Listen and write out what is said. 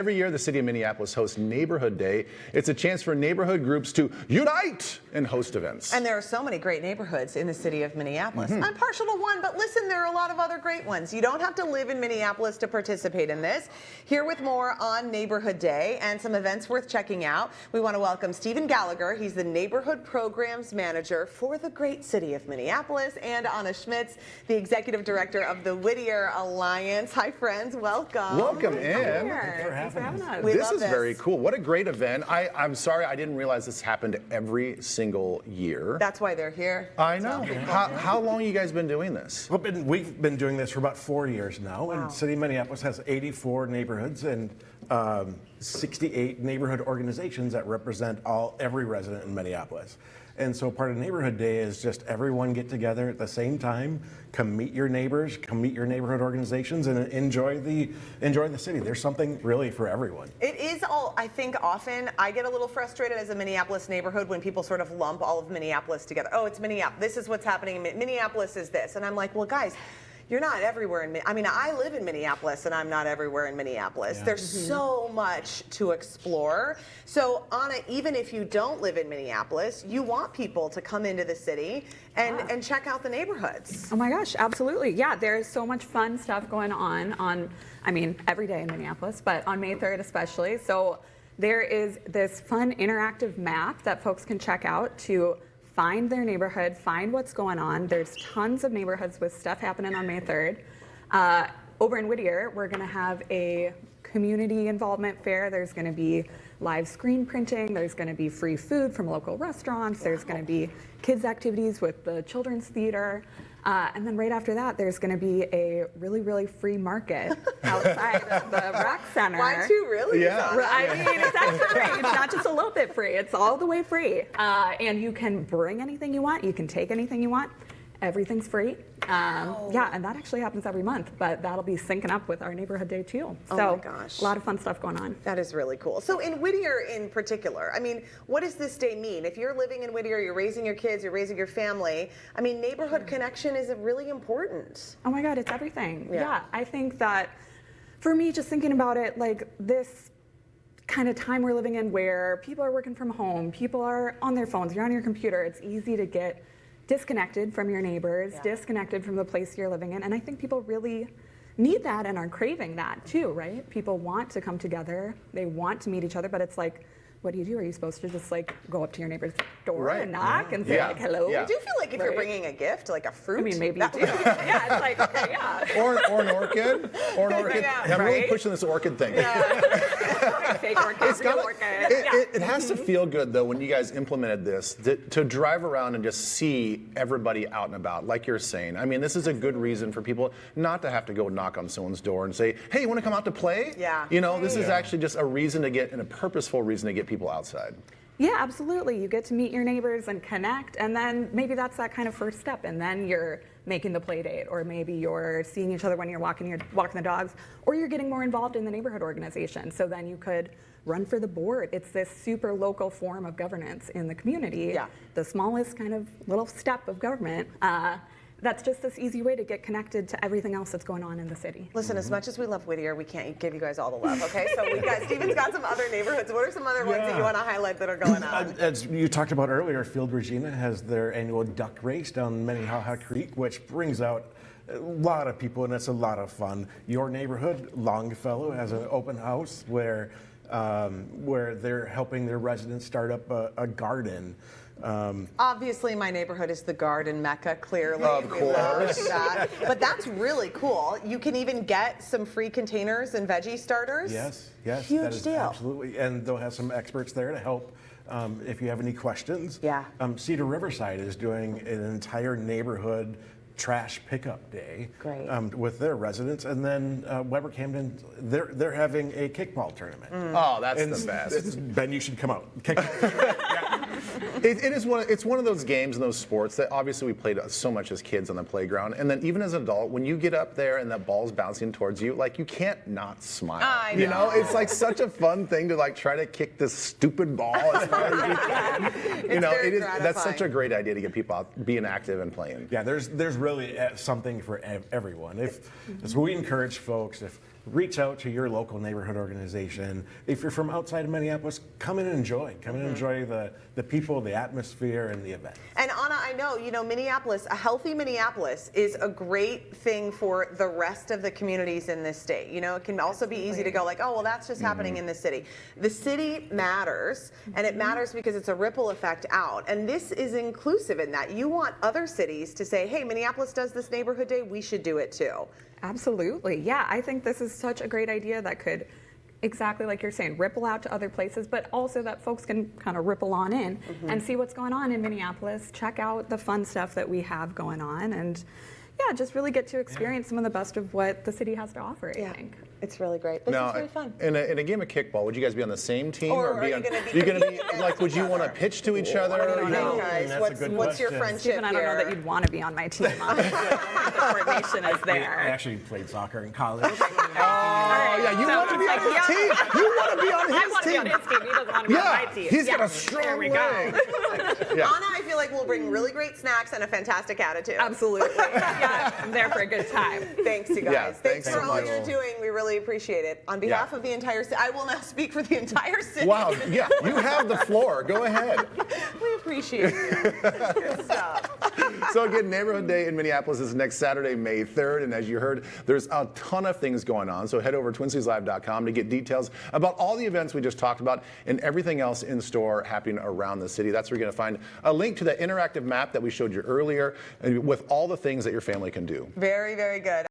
Every year, the City of Minneapolis hosts Neighborhood Day. It's a chance for neighborhood groups to unite and host events. And there are so many great neighborhoods in the City of Minneapolis. I'm partial to one, but listen, there are a lot of other great ones. You don't have to live in Minneapolis to participate in this. Here with more on Neighborhood Day and some events worth checking out, we want to welcome Stephen Gallagher. He's the Neighborhood Programs Manager for the great City of Minneapolis, and Anna Schmitz, the Executive Director of the Whittier Alliance. Hi, friends. Welcome. Welcome in. Thanks for having us. This is very cool. What a great event. I'm sorry, I didn't realize this happened every single year. That's why they're here. I know. How long have you guys been doing this? Well, we've been doing this for about 4 years now, Wow. and City of Minneapolis has 84 neighborhoods and 68 neighborhood organizations that represent every resident in Minneapolis. And so part of Neighborhood Day is just everyone get together at the same time, come meet your neighbors, come meet your neighborhood organizations, and enjoy the city. There's something really for everyone. It is all, I think often I get a little frustrated as a Minneapolis neighborhood when people sort of lump all of Minneapolis together. Oh, it's Minneapolis. This is what's happening in Minneapolis is this. And I'm like, well, guys, you're not everywhere in I mean, I live in Minneapolis and I'm not everywhere in Minneapolis. Yeah. There's so much to explore. So Anna, even if you don't live in Minneapolis, you want people to come into the city and check out the neighborhoods. Oh my gosh, absolutely. Yeah, there's so much fun stuff going on, I mean, every day in Minneapolis, but on May 3rd especially. So there is this fun interactive map that folks can check out to find their neighborhood, find what's going on. There's tons of neighborhoods with stuff happening on May 3rd. Over in Whittier, we're going to have a community involvement fair. There's going to be live screen printing. There's going to be free food from local restaurants. There's going to be kids' activities with the children's theater. And then right after that, there's going to be a really, really free market outside of the rec center. Why too, really? Yeah. I mean, it's extra free. It's not just a little bit free. It's all the way free. And you can bring anything you want. You can take anything you want. Everything's free. Yeah, and that actually happens every month, but that'll be syncing up with our Neighborhood Day too. Oh so, my gosh. A lot of fun stuff going on. That is really cool. So in Whittier in particular, I mean, what does this day mean? If you're living in Whittier, you're raising your kids, you're raising your family, I mean, neighborhood connection is really important. Oh my God, it's everything. Yeah. Yeah, I think that for me, just thinking about it, like this kind of time we're living in where people are working from home, people are on their phones, you're on your computer, it's easy to get disconnected from your neighbors, disconnected from the place you're living in. And I think people really need that and are craving that too, right? People want to come together, they want to meet each other, but it's like, what do you do? Are you supposed to just like go up to your neighbor's door and knock and say like, hello? I do feel like if you're bringing a gift, like a fruit. I mean, maybe you do. Yeah, it's like, okay, yeah. Or an orchid. Or an orchid. Yeah, I'm really pushing this orchid thing. Fake orchid, real orchid. It has to feel good, though, when you guys implemented this, to drive around and just see everybody out and about, like you're saying. I mean, this is a good reason for people not to have to go knock on someone's door and say, hey, you want to come out to play? Yeah. You know, this is actually just a reason to get, and a purposeful reason to get people outside. Yeah, absolutely. You get to meet your neighbors and connect, and then maybe that's that kind of first step, and then you're making the play date, or maybe you're seeing each other when you're walking the dogs, or you're getting more involved in the neighborhood organization. So then you could run for the board. It's this super local form of governance in the community. Yeah. The smallest kind of little step of government. That's just this easy way to get connected to everything else that's going on in the city. Listen, as much as we love Whittier, we can't give you guys all the love, okay? So Stephen's got some other neighborhoods. What are some other ones that you want to highlight that are going on? As you talked about earlier, Field Regina has their annual duck race down Minnehaha Creek, which brings out a lot of people, and it's a lot of fun. Your neighborhood, Longfellow, has an open house where they're helping their residents start up a garden. Obviously, my neighborhood is the garden mecca, clearly. Of course. But that's really cool. You can even get some free containers and veggie starters. Yes, Huge that is deal. absolutely. And they'll have some experts there to help if you have any questions. Yeah. Cedar Riverside is doing an entire neighborhood trash pickup day with their residents, and then Weber Camden, they're having a kickball tournament. Oh, that's the best. Ben, you should come out. Kickball. It's one of those games and those sports that obviously we played so much as kids on the playground, and then even as an adult, when you get up there and that ball's bouncing towards you, like you can't not smile. I know. You know, it's like such a fun thing to like try to kick this stupid ball as far as you can. You know, that's such a great idea to get people out being active and playing. Yeah, there's really something for everyone. So we encourage folks, reach out to your local neighborhood organization. If you're from outside of Minneapolis, come in and enjoy. Come in and enjoy the people, the atmosphere, and the event. And Anna, I know, Minneapolis, a healthy Minneapolis is a great thing for the rest of the communities in this state. It can also be easy to go like, oh, well, that's just happening in the city. The city matters, and it matters because it's a ripple effect out. And this is inclusive in that. You want other cities to say, hey, Minneapolis does this neighborhood day, we should do it too. Absolutely. Yeah, I think this is such a great idea that could, exactly like you're saying, ripple out to other places, but also that folks can kind of ripple on in and see what's going on in Minneapolis, check out the fun stuff that we have going on, and yeah, just really get to experience some of the best of what the city has to offer, I think. It's really great. This is really fun. In a game of kickball, would you guys be on the same team, Or are be you on? gonna be You're gonna be competing like, would you want to pitch to each other? What do you think, That's guys? a good What's your question. friendship Stephen, I don't know here? that you'd want to be on my team, honestly. I don't think the coordination is I there. actually played soccer in college. Oh yeah, you want to be on his team. You want to be on I his want to be on team. his team. He doesn't want to be on my team. He's got a There strong we leg. go. Yeah. Anna, I feel like we'll bring really great snacks and a fantastic attitude. Absolutely. Yeah, I'm there for a good time. Thanks, you guys. Yeah, thanks for so all much. you're doing. We really appreciate it. On behalf of the entire city, I will now speak for the entire city. Wow. Yeah, you have the floor. Go ahead. We appreciate you. Good stuff. So again, Neighborhood Day in Minneapolis is next Saturday, May 3rd, and as you heard, there's a ton of things going on. So head over to TwinCitiesLive.com to get details about all the events we just talked about and everything else in store happening around the city. That's where you're going to find a link to that interactive map that we showed you earlier with all the things that your family can do. Very, very good.